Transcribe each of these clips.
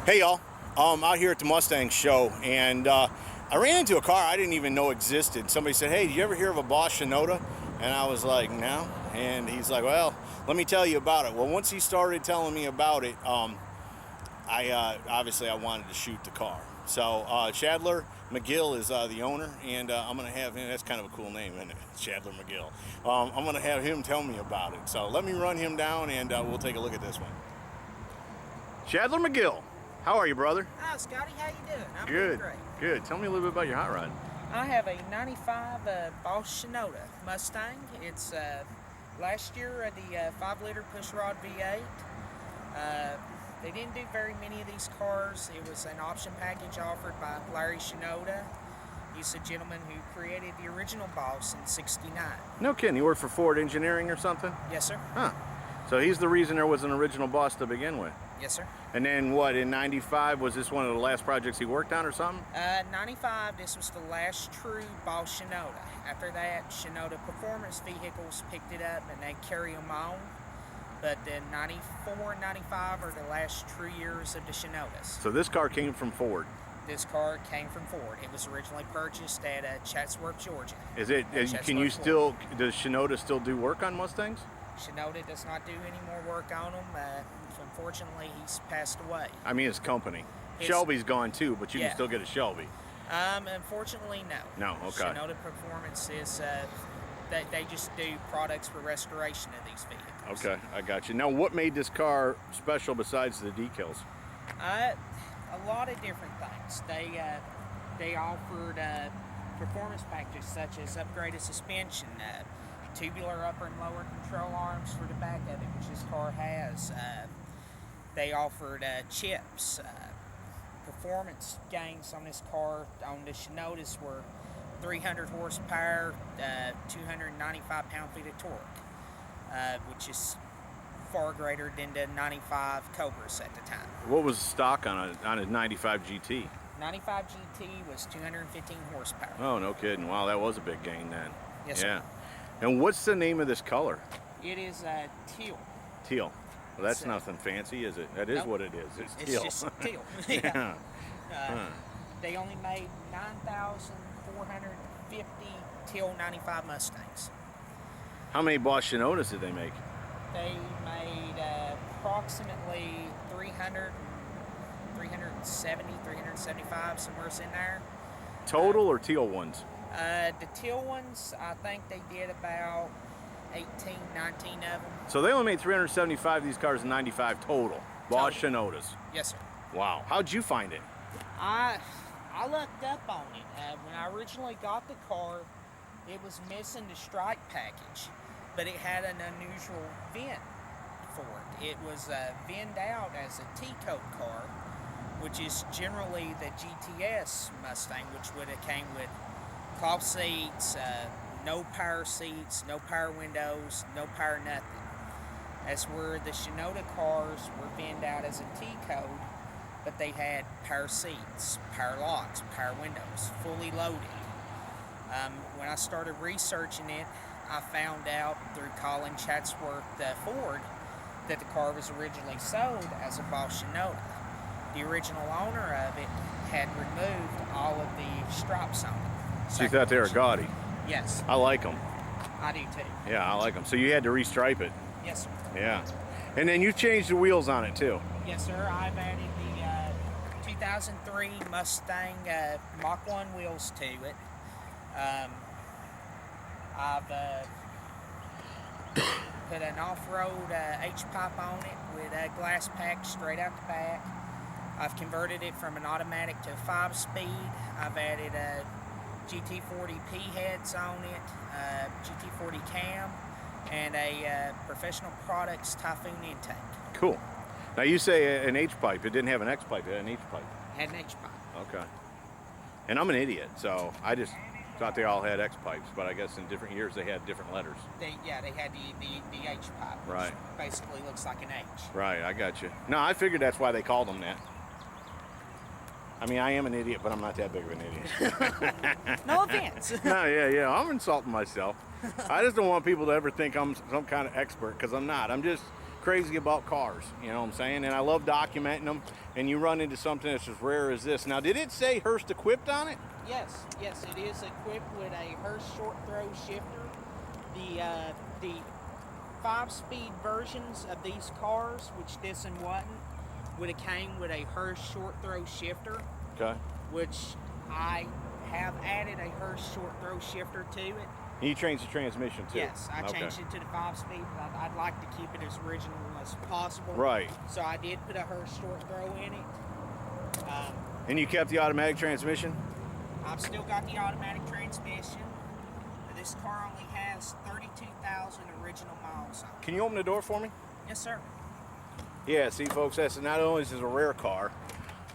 Hey y'all, out here at the Mustang show, and I ran into a car I didn't even know existed. Somebody said, "Hey, did you ever hear of a Boss Shinoda?" And I was like, "No." And he's like, "Well, let me tell you about it." Well, once he started telling me about it, obviously I wanted to shoot the car. So Shadler McGill is the owner, and I'm gonna have him. That's kind of a cool name, isn't it? Shadler McGill. I'm gonna have him tell me about it. So let me run him down, and we'll take a look at this one. Shadler McGill. How are you, brother? Hi, Scotty. How you doing? I'm Good. doing great. Good. Tell me a little bit about your hot rod. I have a 95 Boss Shinoda Mustang. It's last year the 5-liter pushrod V8. They didn't do very many of these cars. It was an option package offered by Larry Shinoda. He's a gentleman who created the original Boss in '69. No kidding. You worked for Ford Engineering or something? Yes, sir. Huh. So he's the reason there was an original Boss to begin with. Yes, sir. And then what, in '95, was this one of the last projects he worked on or something? 95, this was the last true Boss Shinoda. After that, Shinoda Performance Vehicles picked it up and they carry them on. But then 94 and 95 are the last true years of the Shinodas. So this car came from Ford. This car came from Ford. It was originally purchased at Chatsworth, Georgia. Is it? Can you still? Does Shinoda still do work on Mustangs? Shinoda does not do any more work on them. Unfortunately, he's passed away. I mean, his company. Shelby's gone too, but you can still get a Shelby. Unfortunately, no. No, okay. Shinoda Performance is they just do products for restoration of these vehicles. Okay, I got you. Now, what made this car special besides the decals? A lot of different things. They offered performance packages such as upgraded suspension, tubular upper and lower control arms for the back of it, which this car has. They offered chips. Performance gains on this car on the Shinodas were 300 horsepower, 295 pound-feet of torque, which is far greater than the 95 Cobras at the time. What was the stock on a 95 GT? 95 GT was 215 horsepower. Oh, no kidding. Wow, that was a big gain then. Yes, yeah. sir. And what's the name of this color? It is teal. Teal. Well, that's nothing fancy, is it? That is what it is. It's teal. It's just teal. Yeah. They only made 9,450 teal 95 Mustangs. How many Boss Shinodas did they make? They made approximately 300, 370, 375, somewhere in there. Total or teal ones? The teal ones, I think they did about 18, 19 of them. So they only made 375 of these cars in 95 total. Boss Shinodas. Yes, sir. Wow. How'd you find it? I looked up on it. When I originally got the car, it was missing the strike package, but it had an unusual vent for it. It was venned out as a T-coat car, which is generally the GTS Mustang, which would have came with cloth seats, no power seats, no power windows, no power nothing. As where the Shinoda cars were venned out as a T-coat, but they had power seats, power locks, power windows, fully loaded. When I started researching it, I found out through calling Chatsworth Ford that the car was originally sold as a Boss Shinoda. The original owner of it had removed all of the stripes on it. So you thought they were gaudy? Yes. I like them. I do too. Yeah, I like them. So you had to restripe it? Yes, sir. Yeah. And then you changed the wheels on it too? Yes, sir. I've added the 2003 Mustang Mach 1 wheels to it. I've put an off-road H-pipe on it with a glass pack straight out the back. I've converted it from an automatic to a 5-speed. I've added GT40P heads on it, GT40 cam, and a Professional Products Typhoon intake. Cool. Now you say an H-pipe. It didn't have an X-pipe. It had an H-pipe. Had an H-pipe. Okay. And I'm an idiot, so I just thought they all had X-pipes, but I guess in different years they had different letters. They had the H-pipe, which right. basically looks like an H. Right, I got you. No, I figured that's why they called them that. I mean, I am an idiot, but I'm not that big of an idiot. No offense. No, yeah, I'm insulting myself. I just don't want people to ever think I'm some kind of expert, because I'm not. I'm just crazy about cars, you know what I'm saying? And I love documenting them, and you run into something that's as rare as this. Now, did it say Hurst equipped on it? Yes, it is equipped with a Hurst short throw shifter. The 5-speed versions of these cars, which this one wasn't, would have came with a Hurst short throw shifter. Okay. Which I have added a Hurst short throw shifter to it. And you changed the transmission too? Yes, I changed it to the 5-speed. I'd like to keep it as original as possible. Right. So I did put a Hurst short throw in it. And you kept the automatic transmission? I've still got the automatic transmission. This car only has 32,000 original miles on it. Can you open the door for me? Yes, sir. Yeah, see folks, that's not only is this a rare car,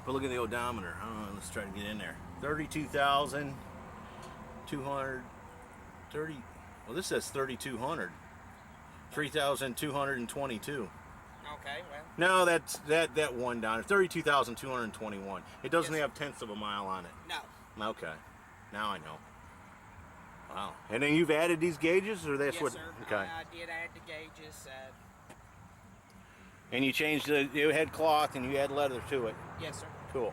but look at the odometer. Let's try to get in there. 32,230. Well, this says 3,200. 3,222. Okay, well. No, that's that one down there. 32,221. It doesn't have tenths of a mile on it. No. Okay. Now I know. Wow. And then you've added these gauges, or that's yes, what? Sir. Okay. I did add the gauges. And you changed you had cloth and you had leather to it. Yes, sir. Cool.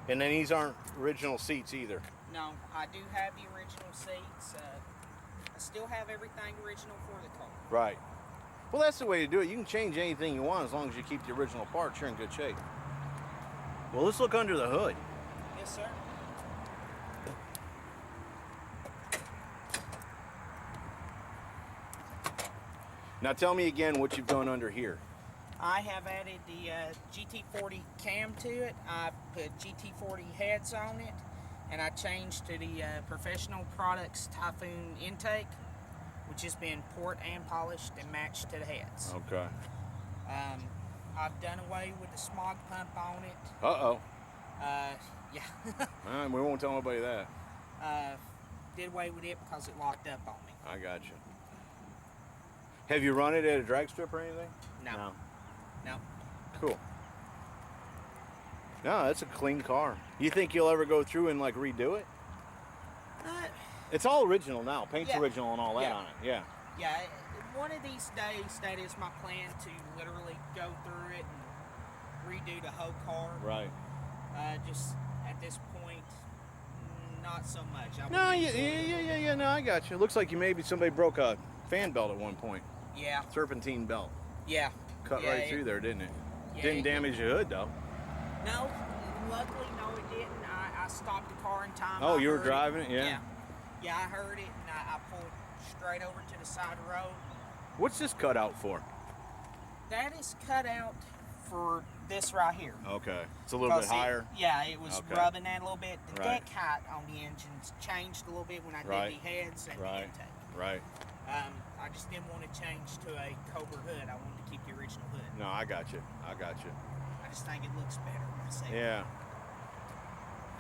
And then these aren't original seats either. No, I do have the original seats. I still have everything original for the car. Right. Well, that's the way to do it. You can change anything you want as long as you keep the original parts. You're in good shape. Well, let's look under the hood. Yes, sir. Now tell me again what you've done under here. I have added the GT40 cam to it. I put GT40 heads on it, and I changed to the Professional Products Typhoon intake, which has been port and polished and matched to the heads. Okay. I've done away with the smog pump on it. Uh-oh. Yeah. We won't tell nobody that. Did away with it because it locked up on me. I got you. Have you run it at a drag strip or anything? No. No. Cool. No, that's a clean car. You think you'll ever go through and like redo it? It's all original now. Paint's original and all that on it. Yeah. Yeah. One of these days, that is my plan, to literally go through it and redo the whole car. Right. Just at this point, not so much. No, yeah. No, I got you. It looks like somebody broke a fan belt at one point. Yeah. Serpentine belt. Yeah. Cut right through there, didn't it? Yeah, Didn't damage the hood though. No, luckily, no, it didn't. I stopped the car in time. Oh, you were driving it? Yeah. Yeah, I heard it, and I pulled straight over to the side of the road. What's this cut out for? That is cut out for this right here. Okay. It's a little bit higher? Yeah, it was rubbing that a little bit. The Right. deck height on the engines changed a little bit when I Right. did the heads and the intake. Right. I just didn't want to change to a Cobra hood. I wanted to keep the original hood. No, I got you. I just think it looks better myself. Yeah.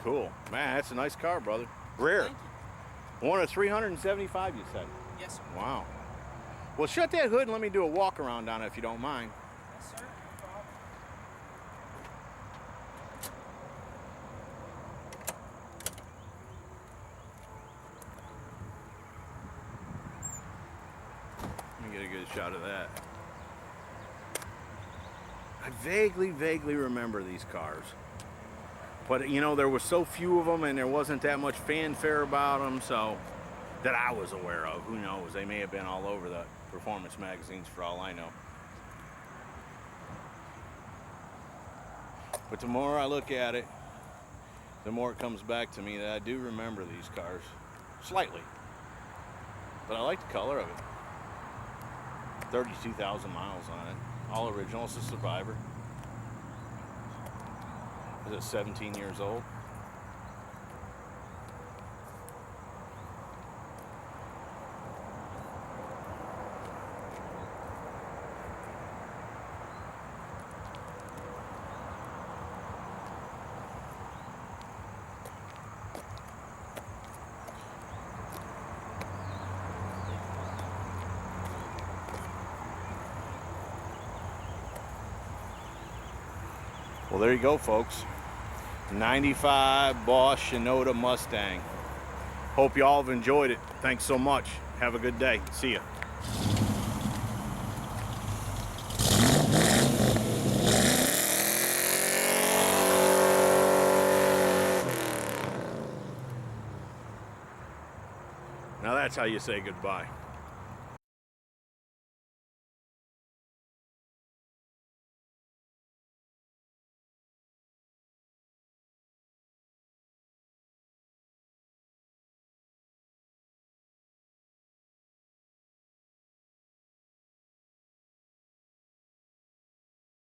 Cool. Man, that's a nice car, brother. Rare. Thank you. One of 375, you said? Yes, sir. Wow. Well, shut that hood and let me do a walk around on it if you don't mind. Yes, sir. No problem. Let me get a good shot of that. I vaguely remember these cars. But, you know, there were so few of them and there wasn't that much fanfare about them, so that I was aware of. Who knows? They may have been all over the performance magazines for all I know. But the more I look at it, the more it comes back to me that I do remember these cars. Slightly. But I like the color of it. 32,000 miles on it. All original. It's a Survivor. Is it 17 years old? Well, there you go, folks. 95 Boss Shinoda Mustang. Hope you all have enjoyed it. Thanks so much. Have a good day. See ya. that's how you say goodbye.